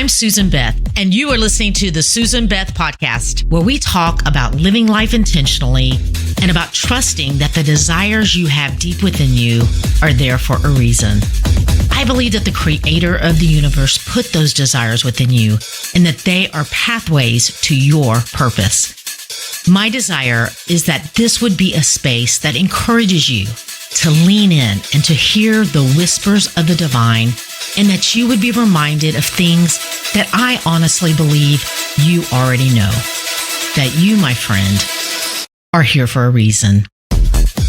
I'm Susan Beth, and you are listening to the Susan Beth Podcast, where we talk about living life intentionally and about trusting that the desires you have deep within you are there for a reason. I believe that the creator of the universe put those desires within you and that they are pathways to your purpose. My desire is that this would be a space that encourages you to lean in and to hear the whispers of the divine, and that you would be reminded of things that I honestly believe you already know. That you, my friend, are here for a reason.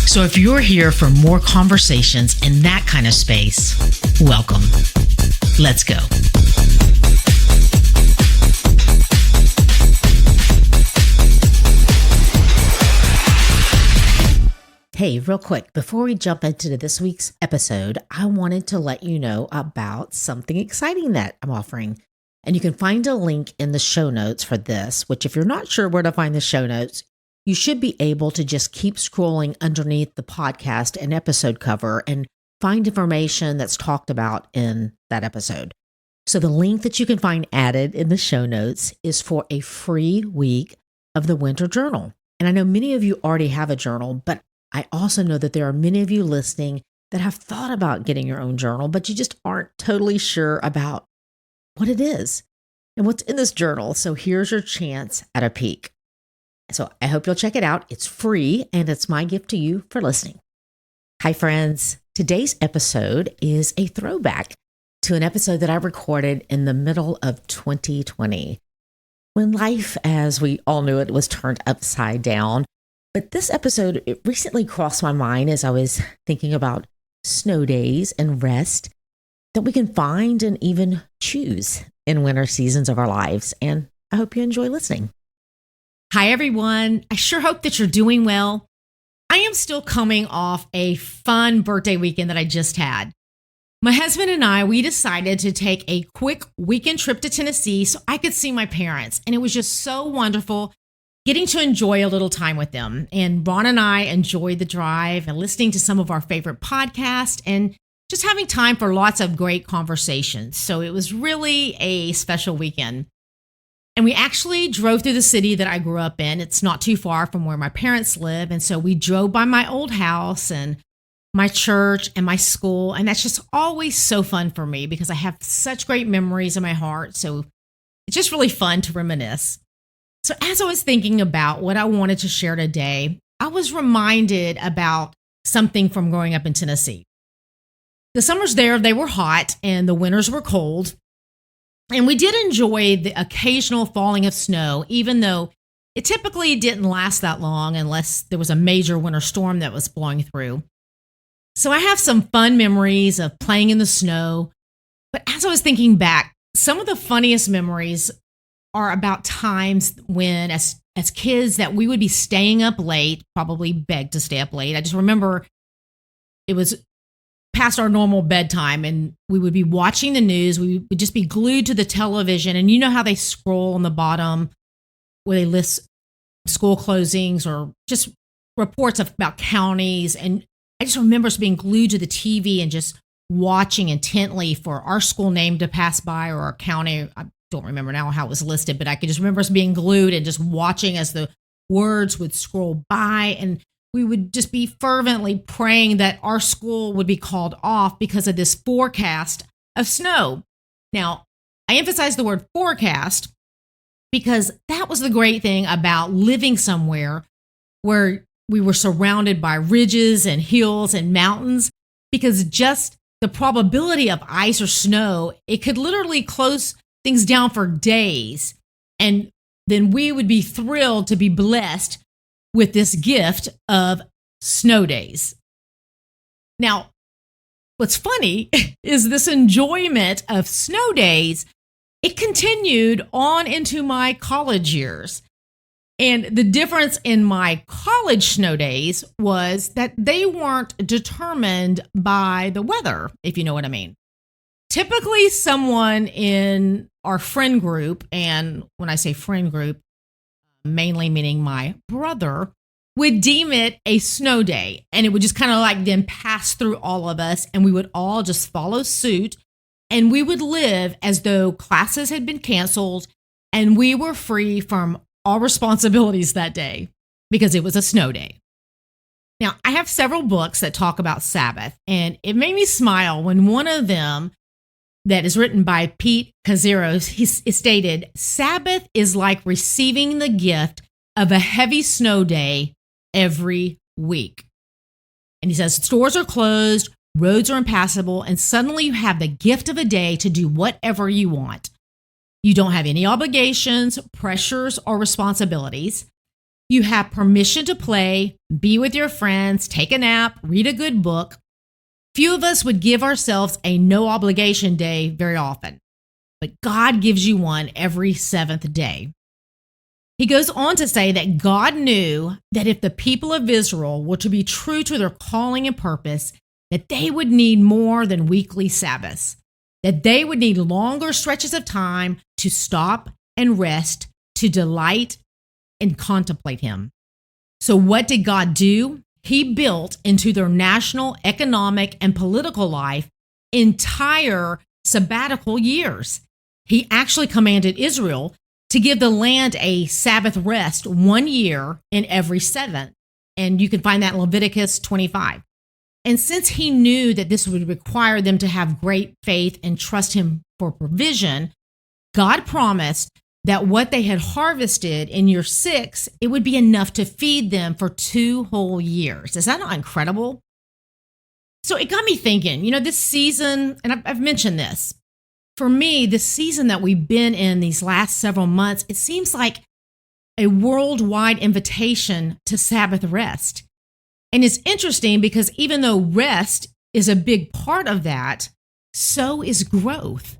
So if you're here for more conversations in that kind of space, welcome. Let's go. Hey, real quick, before we jump into this week's episode, I wanted to let you know about something exciting that I'm offering. And you can find a link in the show notes for this, which if you're not sure where to find the show notes, you should be able to just keep scrolling underneath the podcast and episode cover and find information that's talked about in that episode. So the link that you can find added in the show notes is for a free week of the Winter Journal. And I know many of you already have a journal, but I also know that there are many of you listening that have thought about getting your own journal, but you just aren't totally sure about what it is and what's in this journal. So here's your chance at a peek. So I hope you'll check it out. It's free, and it's my gift to you for listening. Hi, friends. Today's episode is a throwback to an episode that I recorded in the middle of 2020, when life, as we all knew it, was turned upside down. But this episode, it recently crossed my mind as I was thinking about snow days and rest that we can find and even choose in winter seasons of our lives. And I hope you enjoy listening. Hi, everyone. I sure hope that you're doing well. I am still coming off a fun birthday weekend that I just had. My husband and I, we decided to take a quick weekend trip to Tennessee so I could see my parents. And it was just so wonderful getting to enjoy a little time with them. And Ron and I enjoyed the drive and listening to some of our favorite podcasts and just having time for lots of great conversations. So it was really a special weekend. And we actually drove through the city that I grew up in. It's not too far from where my parents live. And so we drove by my old house and my church and my school. And that's just always so fun for me because I have such great memories in my heart. So it's just really fun to reminisce. So as I was thinking about what I wanted to share today, I was reminded about something from growing up in Tennessee. The summers there, they were hot and the winters were cold. And we did enjoy the occasional falling of snow, even though it typically didn't last that long unless there was a major winter storm that was blowing through. So I have some fun memories of playing in the snow. But as I was thinking back, some of the funniest memories are about times when, as kids, that we would be staying up late, probably begged to stay up late. I just remember it was past our normal bedtime and we would be watching the news. We would just be glued to the television. And you know how they scroll on the bottom where they list school closings or just reports about counties. And I just remember us being glued to the TV and just watching intently for our school name to pass by or our county. I don't remember now how it was listed, but I could just remember us being glued and just watching as the words would scroll by. And we would just be fervently praying that our school would be called off because of this forecast of snow. Now, I emphasize the word forecast because that was the great thing about living somewhere where we were surrounded by ridges and hills and mountains, because just the probability of ice or snow, it could literally close things down for days. And then we would be thrilled to be blessed with this gift of snow days. Now, what's funny is this enjoyment of snow days, it continued on into my college years. And the difference in my college snow days was that they weren't determined by the weather, if you know what I mean. Typically, someone in our friend group, and when I say friend group, mainly meaning my brother, would deem it a snow day. And it would just kind of like then pass through all of us, and we would all just follow suit and we would live as though classes had been canceled and we were free from all responsibilities that day because it was a snow day. Now, I have several books that talk about Sabbath, and it made me smile when one of them, that is written by Pete Cazeros, he stated, Sabbath is like receiving the gift of a heavy snow day every week. And he says, stores are closed, roads are impassable, and suddenly you have the gift of a day to do whatever you want. You don't have any obligations, pressures, or responsibilities. You have permission to play, be with your friends, take a nap, read a good book. Few of us would give ourselves a no obligation day very often, but God gives you one every seventh day. He goes on to say that God knew that if the people of Israel were to be true to their calling and purpose, that they would need more than weekly Sabbaths, that they would need longer stretches of time to stop and rest, to delight and contemplate Him. So what did God do? He built into their national, economic, and political life entire sabbatical years. He actually commanded Israel to give the land a Sabbath rest 1 year in every 7. And you can find that in Leviticus 25. And since He knew that this would require them to have great faith and trust Him for provision, God promised that what they had harvested in year 6, it would be enough to feed them for 2 whole years. Is that not incredible? So it got me thinking, this season, and I've mentioned this, for me, this season that we've been in these last several months, it seems like a worldwide invitation to Sabbath rest. And it's interesting because even though rest is a big part of that, so is growth.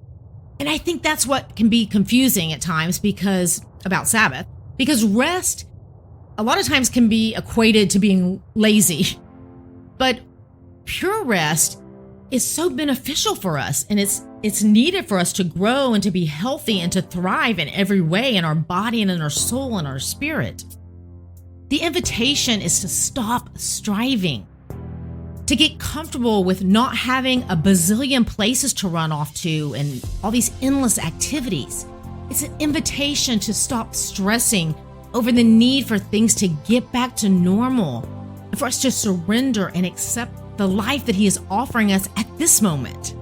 And I think that's what can be confusing at times about Sabbath, because rest a lot of times can be equated to being lazy. But pure rest is so beneficial for us, and it's needed for us to grow and to be healthy and to thrive in every way in our body and in our soul and our spirit. The invitation is to stop striving, to get comfortable with not having a bazillion places to run off to and all these endless activities. It's an invitation to stop stressing over the need for things to get back to normal and for us to surrender and accept the life that He is offering us at this moment.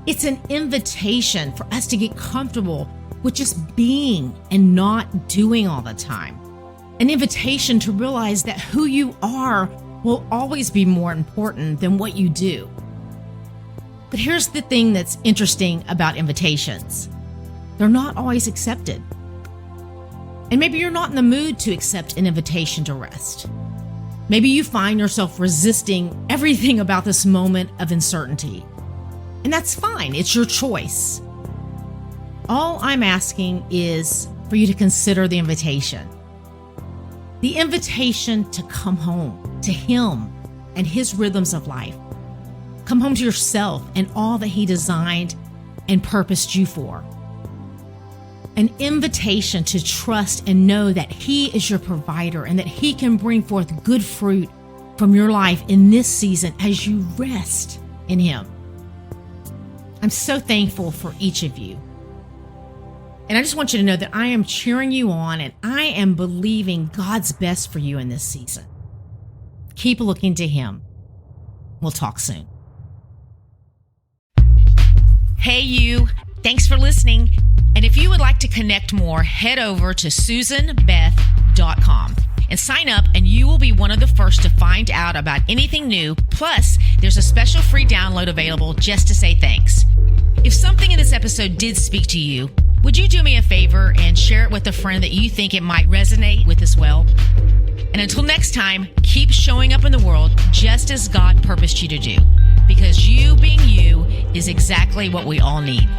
It's an invitation for us to get comfortable with just being and not doing all the time. An invitation to realize that who you are will always be more important than what you do. But here's the thing that's interesting about invitations. They're not always accepted. And maybe you're not in the mood to accept an invitation to rest. Maybe you find yourself resisting everything about this moment of uncertainty. And that's fine. It's your choice. All I'm asking is for you to consider the invitation. The invitation to come home to Him and His rhythms of life. Come home to yourself and all that He designed and purposed you for. An invitation to trust and know that He is your provider and that He can bring forth good fruit from your life in this season as you rest in Him. I'm so thankful for each of you. And I just want you to know that I am cheering you on and I am believing God's best for you in this season. Keep looking to Him. We'll talk soon. Hey, you. Thanks for listening. And if you would like to connect more, head over to SusanBeth.com and sign up, and you will be one of the first to find out about anything new. Plus, there's a special free download available just to say thanks. If something in this episode did speak to you, would you do me a favor and share it with a friend that you think it might resonate with as well? And until next time, keep showing up in the world just as God purposed you to do, because you being you is exactly what we all need.